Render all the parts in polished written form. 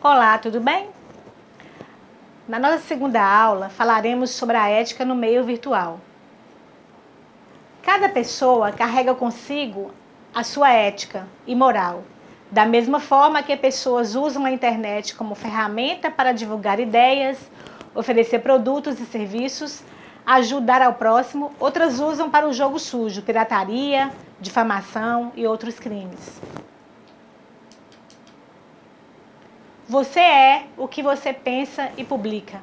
Olá, tudo bem? Na nossa segunda aula, falaremos sobre a ética no meio virtual. Cada pessoa carrega consigo a sua ética e moral, da mesma forma que pessoas usam a internet como ferramenta para divulgar ideias, oferecer produtos e serviços, ajudar ao próximo, outras usam para o jogo sujo, pirataria, difamação e outros crimes. Você é o que você pensa e publica.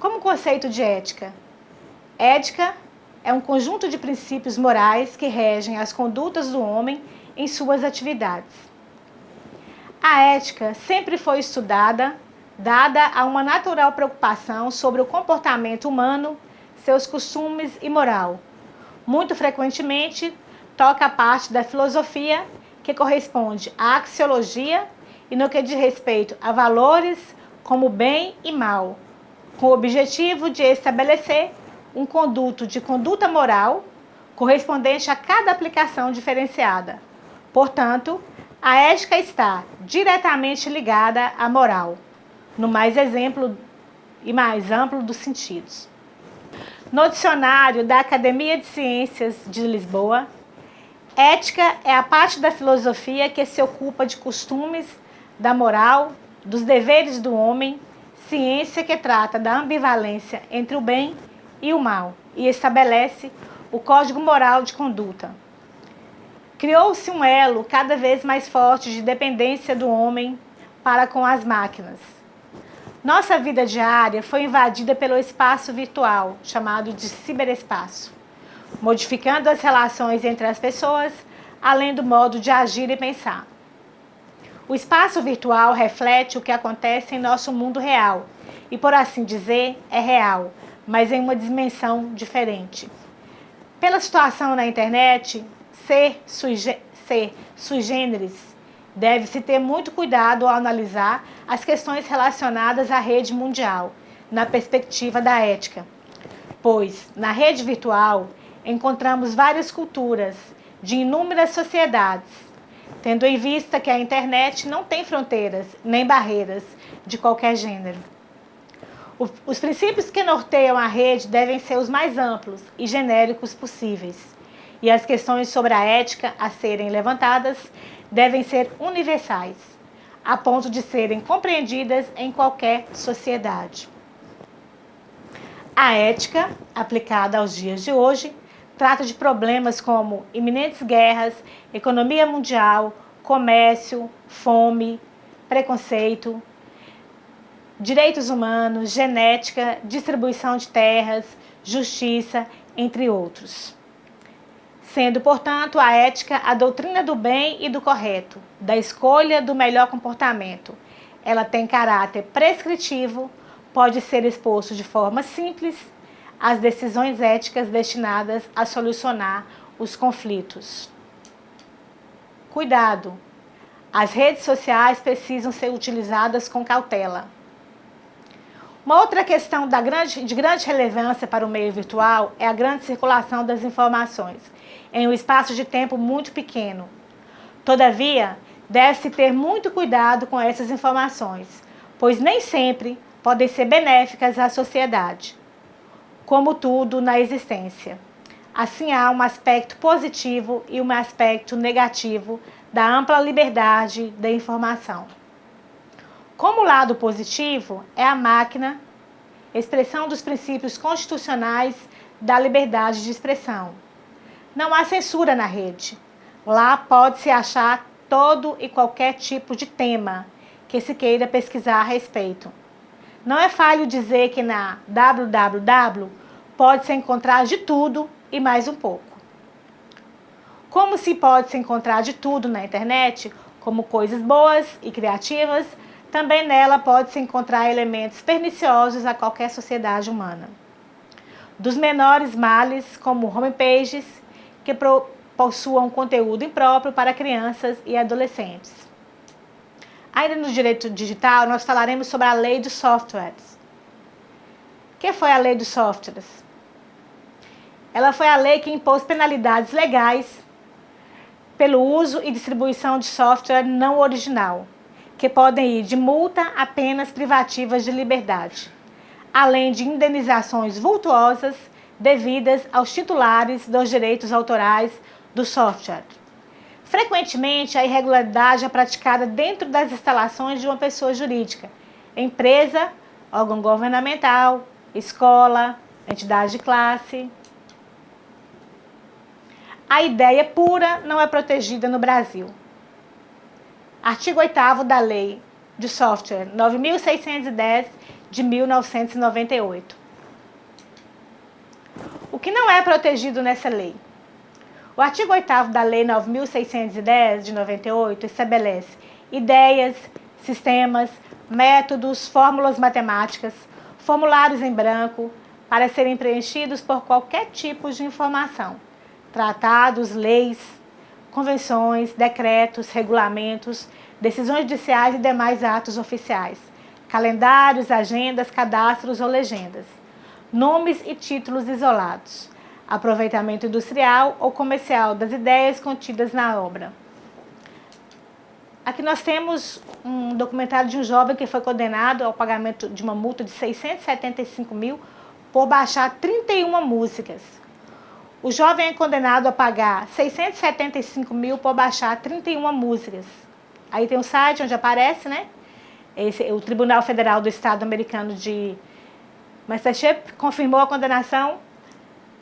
Como conceito de ética? Ética é um conjunto de princípios morais que regem as condutas do homem em suas atividades. A ética sempre foi estudada, dada a uma natural preocupação sobre o comportamento humano, seus costumes e moral. Muito frequentemente, toca a parte da filosofia que corresponde à axiologia e no que diz respeito a valores como bem e mal, com o objetivo de estabelecer um conduto de conduta moral correspondente a cada aplicação diferenciada. Portanto, a ética está diretamente ligada à moral, no mais exemplo e mais amplo dos sentidos. No dicionário da Academia de Ciências de Lisboa, ética é a parte da filosofia que se ocupa de costumes, da moral, dos deveres do homem, ciência que trata da ambivalência entre o bem e o mal e estabelece o código moral de conduta. Criou-se um elo cada vez mais forte de dependência do homem para com as máquinas. Nossa vida diária foi invadida pelo espaço virtual, chamado de ciberespaço, modificando as relações entre as pessoas, além do modo de agir e pensar. O espaço virtual reflete o que acontece em nosso mundo real e, por assim dizer, é real, mas em uma dimensão diferente. Pela situação na internet, ser sui generis, deve-se ter muito cuidado ao analisar as questões relacionadas à rede mundial, na perspectiva da ética, pois, na rede virtual, encontramos várias culturas de inúmeras sociedades, tendo em vista que a internet não tem fronteiras nem barreiras de qualquer gênero. Os princípios que norteiam a rede devem ser os mais amplos e genéricos possíveis, e as questões sobre a ética a serem levantadas devem ser universais, a ponto de serem compreendidas em qualquer sociedade. A ética, aplicada aos dias de hoje, trata de problemas como iminentes guerras, economia mundial, comércio, fome, preconceito, direitos humanos, genética, distribuição de terras, justiça, entre outros. Sendo, portanto, a ética a doutrina do bem e do correto, da escolha do melhor comportamento. Ela tem caráter prescritivo, pode ser exposto de forma simples às decisões éticas destinadas a solucionar os conflitos. Cuidado! As redes sociais precisam ser utilizadas com cautela. Uma outra questão de grande relevância para o meio virtual é a grande circulação das informações, em um espaço de tempo muito pequeno. Todavia, deve-se ter muito cuidado com essas informações, pois nem sempre podem ser benéficas à sociedade, como tudo na existência. Assim, há um aspecto positivo e um aspecto negativo da ampla liberdade da informação. Como lado positivo, é a máquina, expressão dos princípios constitucionais da liberdade de expressão. Não há censura na rede. Lá pode-se achar todo e qualquer tipo de tema que se queira pesquisar a respeito. Não é falho dizer que na www pode-se encontrar de tudo e mais um pouco. Como se pode se encontrar de tudo na internet, como coisas boas e criativas, também nela pode-se encontrar elementos perniciosos a qualquer sociedade humana. Dos menores males, como homepages, que possuam conteúdo impróprio para crianças e adolescentes. Ainda no direito digital, nós falaremos sobre a lei dos softwares. O que foi a lei dos softwares? Ela foi a lei que impôs penalidades legais pelo uso e distribuição de software não original, que podem ir de multa a penas privativas de liberdade, além de indenizações vultuosas devidas aos titulares dos direitos autorais do software. Frequentemente, a irregularidade é praticada dentro das instalações de uma pessoa jurídica, empresa, órgão governamental, escola, entidade de classe. A ideia pura não é protegida no Brasil. Artigo 8º da Lei de Software 9.610 de 1998. O que não é protegido nessa lei? O artigo 8º da Lei 9.610 de 98 estabelece ideias, sistemas, métodos, fórmulas matemáticas, formulários em branco para serem preenchidos por qualquer tipo de informação, tratados, leis, convenções, decretos, regulamentos, decisões judiciais e demais atos oficiais, calendários, agendas, cadastros ou legendas, nomes e títulos isolados, aproveitamento industrial ou comercial das ideias contidas na obra. Aqui nós temos um documentário de um jovem que foi condenado ao pagamento de uma multa de 675 mil por baixar 31 músicas. O jovem é condenado a pagar 675 mil por baixar 31 músicas. Aí tem um site onde aparece, né? O Tribunal Federal do Estado Americano de Massachusetts confirmou a condenação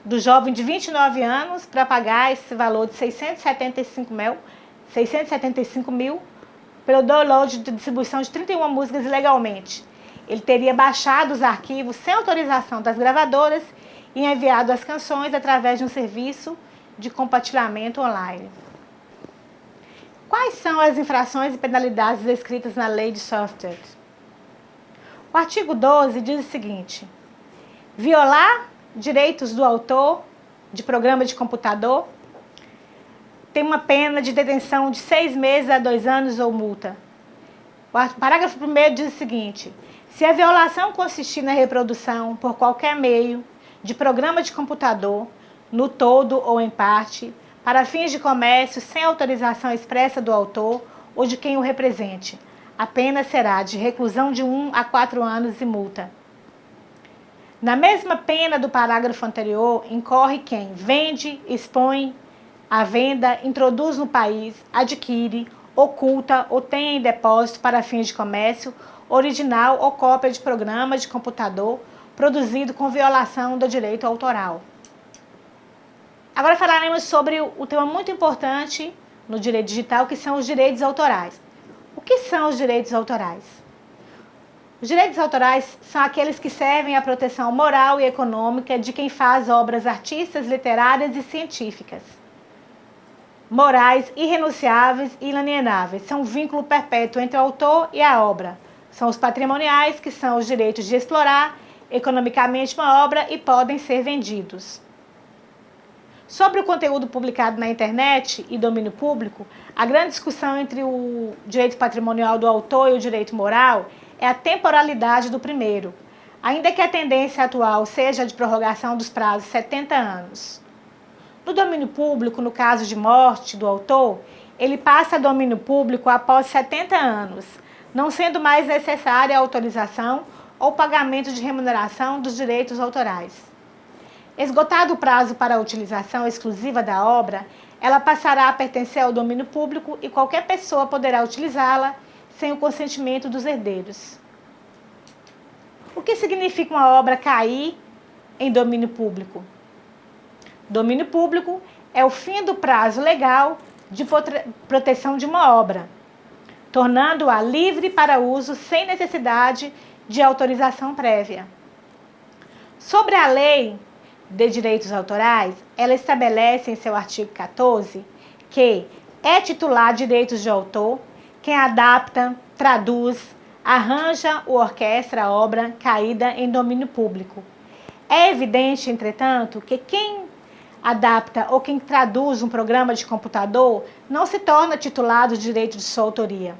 do jovem de 29 anos para pagar esse valor de 675 mil pelo download de distribuição de 31 músicas ilegalmente. Ele teria baixado os arquivos sem autorização das gravadoras e enviado as canções através de um serviço de compartilhamento online. Quais são as infrações e penalidades descritas na Lei de Software? O artigo 12 diz o seguinte: violar direitos do autor de programa de computador tem uma pena de detenção de 6 meses a 2 anos ou multa. O parágrafo 1º diz o seguinte: se a violação consistir na reprodução por qualquer meio de programa de computador, no todo ou em parte, para fins de comércio sem autorização expressa do autor ou de quem o represente, a pena será de reclusão de 1 a 4 anos e multa. Na mesma pena do parágrafo anterior, incorre quem vende, expõe à venda, introduz no país, adquire, oculta ou tem em depósito para fins de comércio, original ou cópia de programa de computador produzido com violação do direito autoral. Agora falaremos sobre o tema muito importante no direito digital, que são os direitos autorais. O que são os direitos autorais? Os direitos autorais são aqueles que servem à proteção moral e econômica de quem faz obras artísticas, literárias e científicas. Morais, irrenunciáveis e inalienáveis. São um vínculo perpétuo entre o autor e a obra. São os patrimoniais, que são os direitos de explorar economicamente uma obra e podem ser vendidos. Sobre o conteúdo publicado na internet e domínio público, a grande discussão entre o direito patrimonial do autor e o direito moral é a temporalidade do primeiro, ainda que a tendência atual seja a de prorrogação dos prazos 70 anos. No domínio público, no caso de morte do autor, ele passa a domínio público após 70 anos, não sendo mais necessária a autorização ou pagamento de remuneração dos direitos autorais. Esgotado o prazo para a utilização exclusiva da obra, ela passará a pertencer ao domínio público e qualquer pessoa poderá utilizá-la sem o consentimento dos herdeiros. O que significa uma obra cair em domínio público? Domínio público é o fim do prazo legal de proteção de uma obra, tornando-a livre para uso sem necessidade de autorização prévia. Sobre a lei de direitos autorais, ela estabelece em seu artigo 14 que é titular de direitos de autor quem adapta, traduz, arranja ou orquestra a obra caída em domínio público. É evidente, entretanto, que quem adapta ou quem traduz um programa de computador não se torna titular do direito de sua autoria.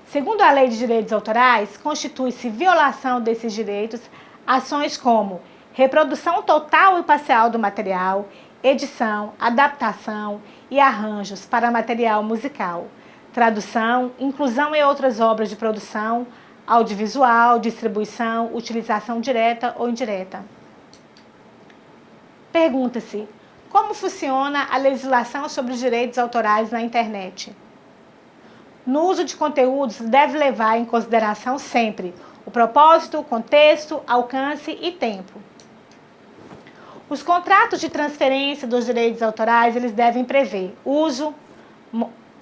Segundo a Lei de Direitos Autorais, constitui-se violação desses direitos ações como reprodução total e parcial do material, edição, adaptação e arranjos para material musical, tradução, inclusão em outras obras de produção, audiovisual, distribuição, utilização direta ou indireta. Pergunta-se: como funciona a legislação sobre os direitos autorais na internet? No uso de conteúdos, deve levar em consideração sempre o propósito, contexto, alcance e tempo. Os contratos de transferência dos direitos autorais, eles devem prever uso.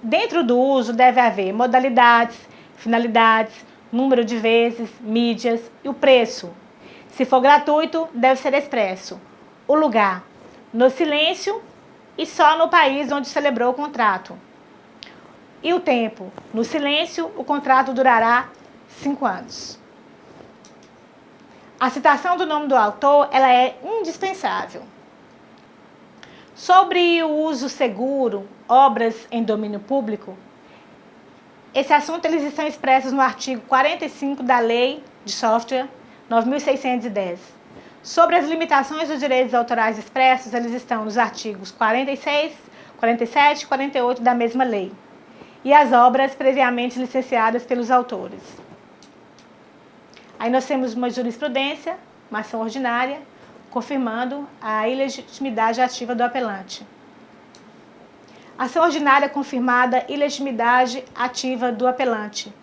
Dentro do uso deve haver modalidades, finalidades, número de vezes, mídias e o preço. Se for gratuito, deve ser expresso. O lugar, no silêncio e só no país onde celebrou o contrato. E o tempo, no silêncio, o contrato durará 5 anos. A citação do nome do autor, ela é indispensável. Sobre o uso seguro, obras em domínio público, esse assunto eles estão expressos no artigo 45 da Lei de Software 9.610. Sobre as limitações dos direitos autorais expressos, eles estão nos artigos 46, 47 e 48 da mesma lei, e as obras previamente licenciadas pelos autores. Aí nós temos uma jurisprudência, uma ação ordinária, confirmando a ilegitimidade ativa do apelante. Ação ordinária confirmada ilegitimidade ativa do apelante,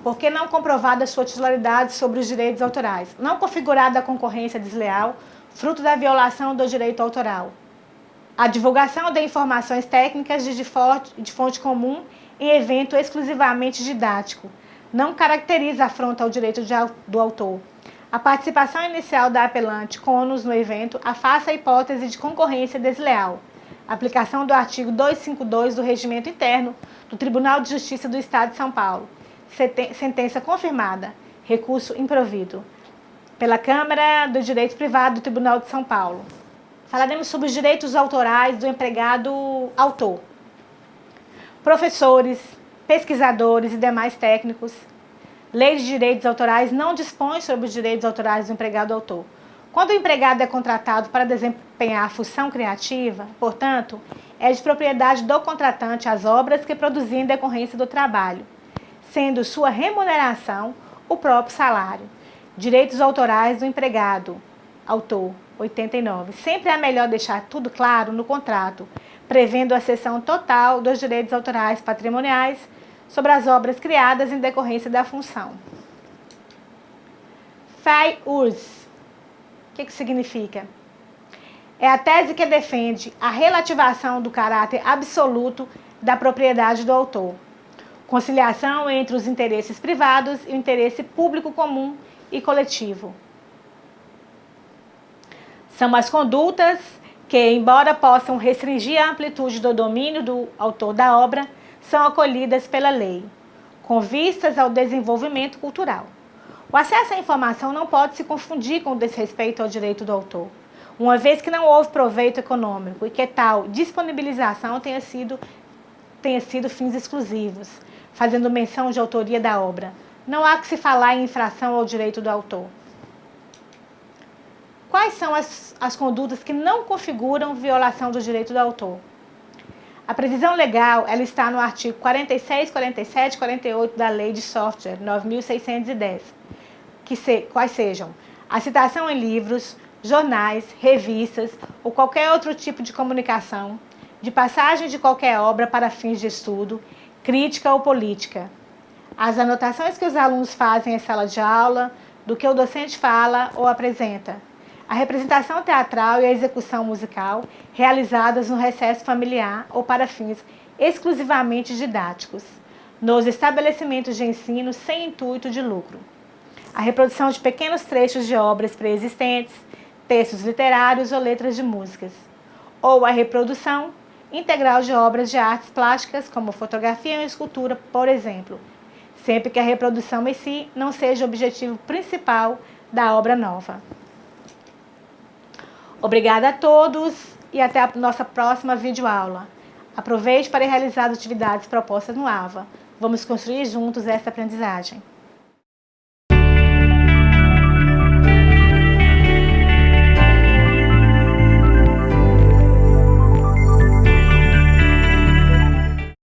porque não comprovada sua titularidade sobre os direitos autorais, não configurada a concorrência desleal, fruto da violação do direito autoral. A divulgação de informações técnicas de fonte comum em evento exclusivamente didático não caracteriza afronta ao direito do autor. A participação inicial da apelante com ônus no evento afasta a hipótese de concorrência desleal. Aplicação do artigo 252 do Regimento Interno do Tribunal de Justiça do Estado de São Paulo. Sentença confirmada. Recurso improvido. Pela Câmara do Direito Privado do Tribunal de São Paulo. Falaremos sobre os direitos autorais do empregado autor. Professores, pesquisadores e demais técnicos. Lei de direitos autorais não dispõe sobre os direitos autorais do empregado autor. Quando o empregado é contratado para desempenhar a função criativa, portanto, é de propriedade do contratante as obras que produzir em decorrência do trabalho, sendo sua remuneração o próprio salário. Direitos autorais do empregado autor, 89. Sempre é melhor deixar tudo claro no contrato, prevendo a cessão total dos direitos autorais patrimoniais sobre as obras criadas em decorrência da função. Fair use. O que significa? É a tese que defende a relativação do caráter absoluto da propriedade do autor. Conciliação entre os interesses privados e o interesse público comum e coletivo. São as condutas que, embora possam restringir a amplitude do domínio do autor da obra, são acolhidas pela lei, com vistas ao desenvolvimento cultural. O acesso à informação não pode se confundir com o desrespeito ao direito do autor, uma vez que não houve proveito econômico e que tal disponibilização tenha sido fins exclusivos, fazendo menção de autoria da obra. Não há que se falar em infração ao direito do autor. Quais são as condutas que não configuram violação do direito do autor? A previsão legal ela está no artigo 46, 47 e 48 da Lei de Software 9.610, quais sejam a citação em livros, jornais, revistas ou qualquer outro tipo de comunicação, de passagem de qualquer obra para fins de estudo, crítica ou política, as anotações que os alunos fazem em sala de aula, do que o docente fala ou apresenta, a representação teatral e a execução musical realizadas no recesso familiar ou para fins exclusivamente didáticos, nos estabelecimentos de ensino sem intuito de lucro. A reprodução de pequenos trechos de obras preexistentes, textos literários ou letras de músicas. Ou a reprodução integral de obras de artes plásticas, como fotografia ou escultura, por exemplo, sempre que a reprodução em si não seja o objetivo principal da obra nova. Obrigada a todos e até a nossa próxima videoaula. Aproveite para realizar as atividades propostas no AVA. Vamos construir juntos esta aprendizagem.